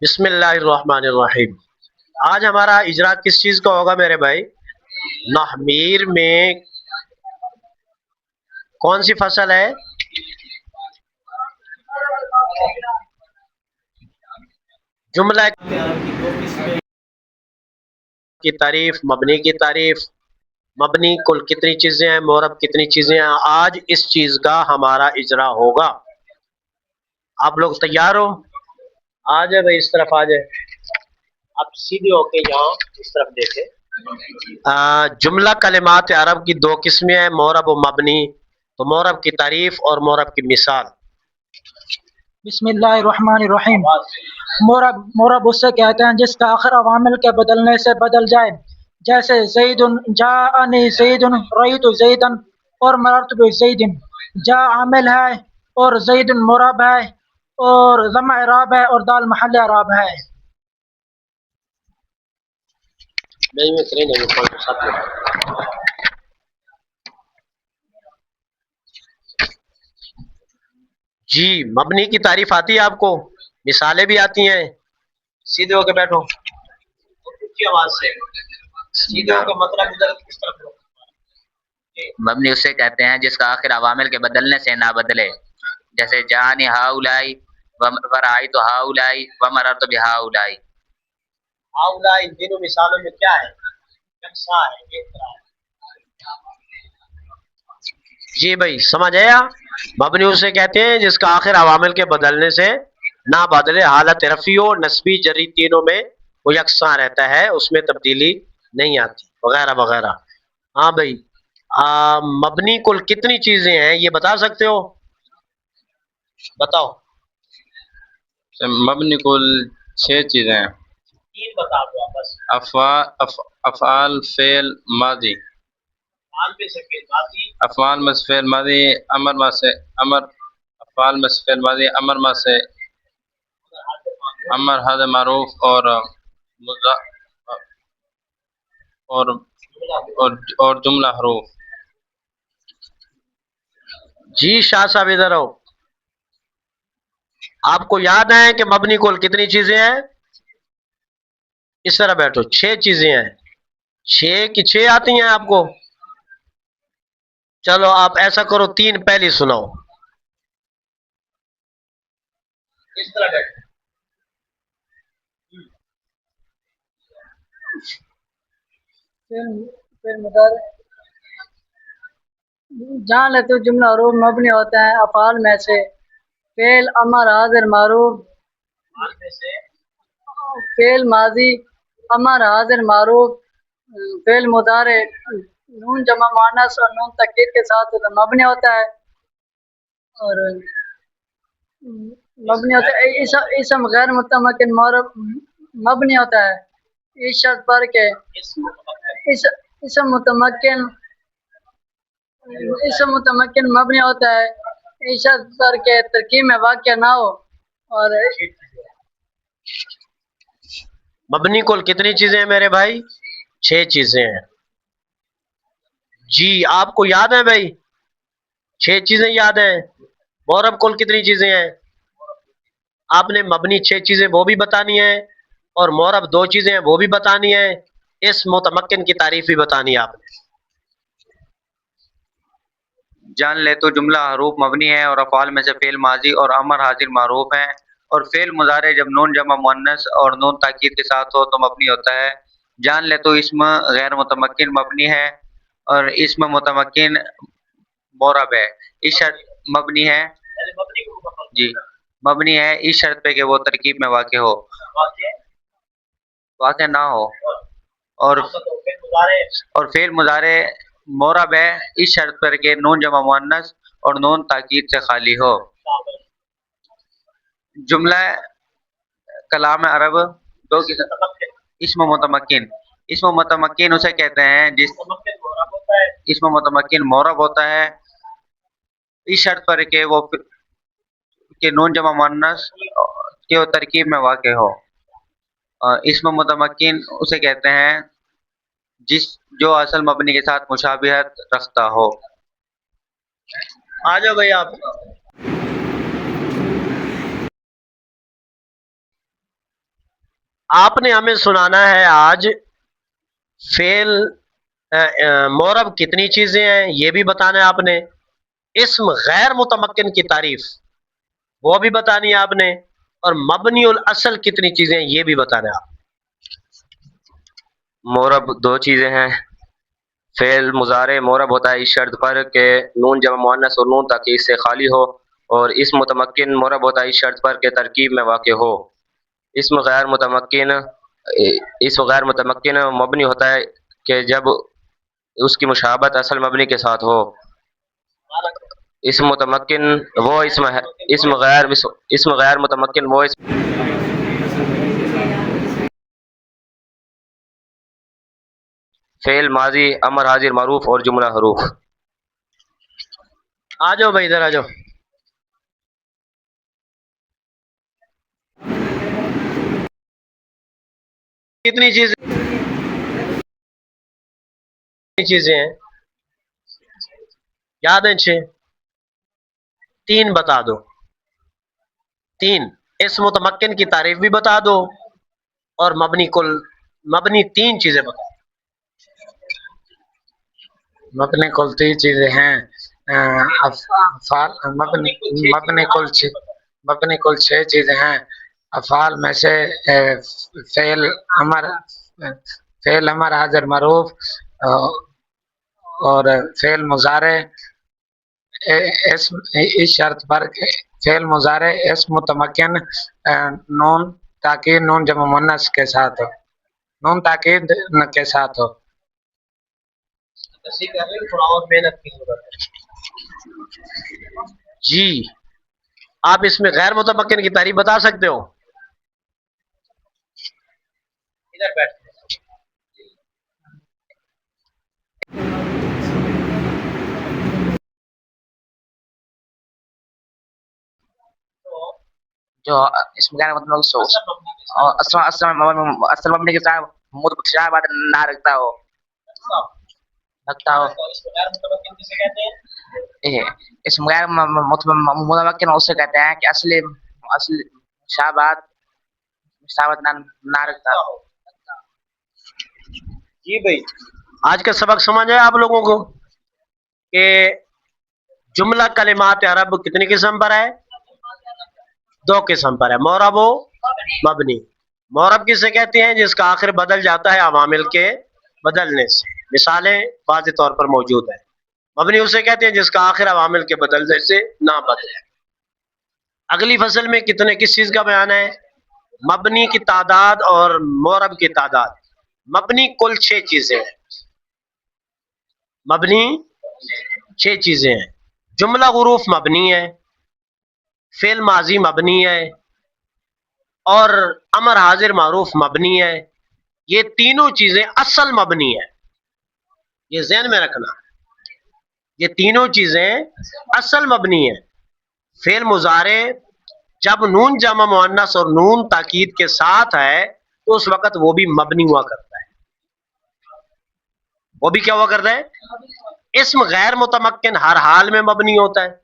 بسم اللہ الرحمن الرحیم۔ آج ہمارا اجرا کس چیز کا ہوگا میرے بھائی؟ نحمیر میں کون سی فصل ہے؟ جملہ کی تعریف، مبنی کی تعریف، مبنی کل کتنی چیزیں ہیں، معرب کتنی چیزیں ہیں، آج اس چیز کا ہمارا اجرا ہوگا۔ آپ لوگ تیار ہو؟ آ جائے بھائی، اس طرف آ جائے، آپ سیدھے ہو کے یہاں اس طرف دیکھیں۔ جملہ کلمات عرب کی دو قسمیں ہیں، معرب و مبنی۔ تو معرب کی تعریف اور معرب کی مثال۔ بسم اللہ الرحمن الرحیم۔ مورب اس سے کہتے ہیں جس کا آخر عوامل کے بدلنے سے بدل جائے، جیسے زید جاءنی زید، رأیت زیدن اور مررت بزید۔ جا عامل ہے اور زید مرب ہے اور ضم اعراب ہے اور دال محل اعراب ہے۔ جی، مبنی کی تعریف آتی ہے آپ کو؟ مثالیں بھی آتی ہیں؟ سیدھے ہو کے بیٹھو، اونچی آواز سے سیدھے ہو کے مطلب ادھر کس طرف ہو؟ مبنی اسے کہتے ہیں جس کا آخر عوامل کے بدلنے سے نہ بدلے، جیسے جانی ہاؤلائی ورائیت ہاؤلائی ومررت بہاؤلائی۔ ہاؤلائی ان تینوں مثالوں میں کیا ہے؟ یکساں ہے، ایک طرح ہے۔ جی بھائی، سمجھ آیا؟ مبنی اسے کہتے ہیں جس کا آخر عوامل کے بدلنے سے نہ بدلے، حالت رفعی و نصبی جری تینوں میں وہ یکساں رہتا ہے، اس میں تبدیلی نہیں آتی، وغیرہ وغیرہ۔ ہاں بھائی، مبنی کل کتنی چیزیں ہیں یہ بتا سکتے ہو؟ بتاؤ۔ مبنی کل 6 چیزیں ہیں۔ تین بتا دو آپ بس۔ افعال، فعل، ماضی۔ افعال میں سے فعل ماضی، افعال میں سے فعل ماضی، امر میں سے امر، افعال میں سے فعل ماضی، امر میں سے امر، حاضر معروف اور اور جملہ حروف۔ جی شاہ صاحب ادھر ہو۔ آپ کو یاد ہے کہ مبنی کل کتنی چیزیں ہیں؟ اس طرح بیٹھو، 6 چیزیں ہیں۔ 6 کی 6 آتی ہیں آپ کو؟ چلو آپ ایسا کرو، 3 پہلی سناؤ۔ اس طرح بیٹھو۔ پھر مضارع جہاں لے تو جملہ حروف مبنی ہوتا ہے افعال میں سے فعل، امر، حاضر معروف، افعال میں سے فعل ماضی، امر، حاضر معروف، فعل مضارع نون جمع مؤنث اور نون تکید کے ساتھ مبنی ہوتا ہے، اور مبنی ہوتا ہے اسم غیر متمکن معرب مبنی ہوتا ہے اس شرط پر کہ اسم متمکن مبنی ہوتا ہے اس شرط پر کہ ترکیب میں واقع نہ ہو، اور مبنی کل کتنی چیزیں ہیں میرے بھائی؟ 6 چیزیں ہیں۔ جی آپ کو یاد ہے بھائی؟ 6 چیزیں یاد ہیں؟ معرب کل کتنی چیزیں ہیں؟ آپ نے مبنی 6 چیزیں وہ بھی بتانی ہیں، اور معرب 2 چیزیں ہیں وہ بھی بتانی ہیں، اس متمکن کی تعریف بھی بتانی ہے آپ نے۔ جان لے تو جملہ حروف مبنی ہے اور افعال میں سے فعل ماضی اور امر حاضر معروف ہیں، اور فعل مضارع جب نون جمع مؤنث اور نون تاکید کے ساتھ ہو تو مبنی ہوتا ہے۔ جان لے تو اسم غیر متمکن مبنی ہے اور اسم متمکن معرب ہے، اس شرط مبنی ہے جی مبنی ہے اس شرط پہ کہ وہ ترکیب میں واقع ہو، واقع نہ ہو، اور فعل مضارع معرب ہے اس شرط پر کہ نون جمع مؤنث اور نون تاکید سے خالی ہو۔ جملہ کلام عرب دو قسم، اسم متمکن۔ اسم متمکن اسے کہتے ہیں جس اسم متمکن معرب ہوتا ہے اس شرط پر کہ وہ کہ نون جمع مؤنث کے ترکیب میں واقع ہو۔ اسم متمکن اسے کہتے ہیں جو اصل مبنی کے ساتھ مشابہت رکھتا ہو۔ آ جاؤ بھائی آپ۔ आपने हमें सुनाना है आज फेल मोरब कितनी चीजें हैं ये भी बताना है आपने, इस्म गैर मुतमक्किन की तारीफ वो भी बतानी है आपने, और मबनी उल असल कितनी चीजें हैं ये भी बताना है आप। मोरब दो चीज़ें हैं। फ़ेल मुज़ारे मोरब होता है इस शर्त पर कि नून जमा मुअन्नस और नून ताकीद से खाली हो, और इस्म मुतमक्किन मोरब होता है इस शर्त पर कि तरकीब में वाक़ हो। इस्म गैर मुतमक्किन मबनी होता है कि जब उसकी मुशाबत असल मबनी के साथ हो। इस्म मुतमक्किन वो इस्म है, इस्म गैर मुतमक्किन वो इस्म फ़ेल माजी अमर हाजिर मरूफ और जुमला हरूफ। आ जाओ भाई इधर आ जाओ। कितनी चीजें हैं याद है? 6। 3 बता दो। 3 इस मुतमक्किन की तारीफ भी बता दो और मबनी 3 चीजें बता दो। मबनी कुल 3 चीजें हैं। मबनी कुल 6 चीजें हैं। अफ़ाल में से फेल अमर हाजिर मरूफ और फेल मुजारे इस शर्त पर फेल मुजारे इस्म मुतमक्किन नून ताकीद नून जमा मुअन्नस के साथ हो, नून ताकीद के साथ हो। थोड़ा और मेहनत की जरूरत है जी। आप इसमें गैर मुतमक्किन की तारीफ बता सकते हो? इधर बैठ। जो इसमें क्या मतलब असल मबनी के साथ मुतशाबात ना रखता हो इसमें गैर मुतमक्किन उसे कहते हैं कि असली मुशाबात ना रखता हो। जी भाई, आज का सबक समझ है आप लोगों को कि जुमला कलिमात अरब कितनी किस्म पर है? 2 किस्म पर है, मोरब मबनी। मोरब किसे कहते हैं? जिसका आखिर बदल जाता है अवामिल के बदलने से। मिसालें वाज़ेह तौर पर मौजूद है। मबनी उसे कहते हैं जिसका आखिर अवामिल के बदलने से ना बदले। अगली फसल में किस चीज का बयान है? मबनी की तादाद और मोरब की तादाद। मबनी कुल 6 चीजें हैं। मबनी 6 चीजें हैं। जुमला हुरूफ मबनी है, फेल माजी मबनी है और अमर हाजिर मारूफ मबनी है। ये तीनों चीजें असल मबनी है, ये ज़हन में रखना। ये तीनों चीजें असल मबनी है। फेल मुजारे जब नून जमा मुअन्नस और नून ताकीद के साथ है तो उस वक्त वो भी मबनी हुआ करता है। वो भी क्या हुआ करता है? इस्म गैर मुतमक्किन हर हाल में मबनी होता है,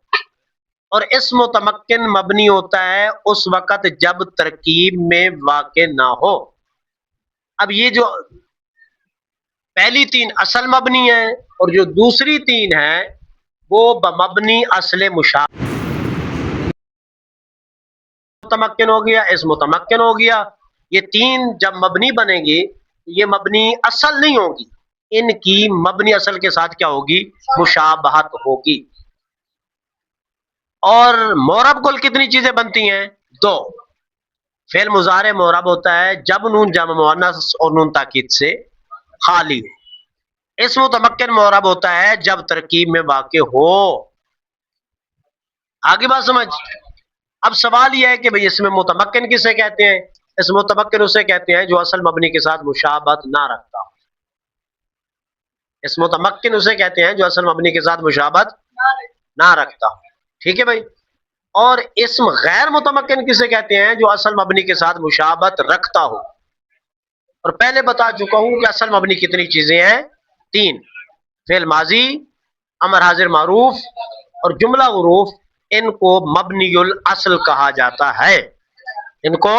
और इस्म मुतमक्किन मबनी होता है उस वक्त जब तरकीब में वाक़े ना हो। अब ये जो पहली 3 असल मबनी है और जो दूसरी 3 है वो मबनी असले मुतमक्किन हो गया, इस मुतमक्किन हो गया। ये 3 जब मबनी बनेगी ये मबनी असल नहीं होगी, इनकी मबनी असल के साथ क्या होगी? मुशाबहत होगी। और मोरब कुल कितनी चीजें बनती हैं? 2। फेल मुजारे मोरब होता है जब नून जमा मुअन्नस और नून ताकीद से खाली हो। इस मुतमक्किन मोरब होता है जब तरकीब में वाक़े हो। आगे बात समझ। अब सवाल यह है कि भाई इसमें मुतमक्किन किसे कहते हैं? इस मुतमक्किन उसे कहते हैं जो असल मबनी के साथ मुशाबहत ना रखता हो। इस मुतमक्किन उसे कहते हैं जो असल मबनी के साथ मुशाबहत ना रखता हो। ठीक है भाई। और इस्म गैर मुतमक्किन किसे कहते हैं? जो असल मबनी के साथ मुशाबहत रखता हो। और पहले बता चुका हूं कि असल मबनी कितनी चीजें हैं? 3। फेल माजी, अमर हाजिर मारूफ और जुमला हुरूफ। इनको मबनीउल असल कहा जाता है। इनको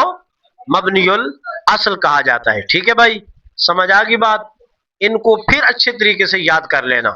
मबनियुल असल कहा जाता है। ठीक है भाई, समझ आ गई बात? इनको फिर अच्छे तरीके से याद कर लेना।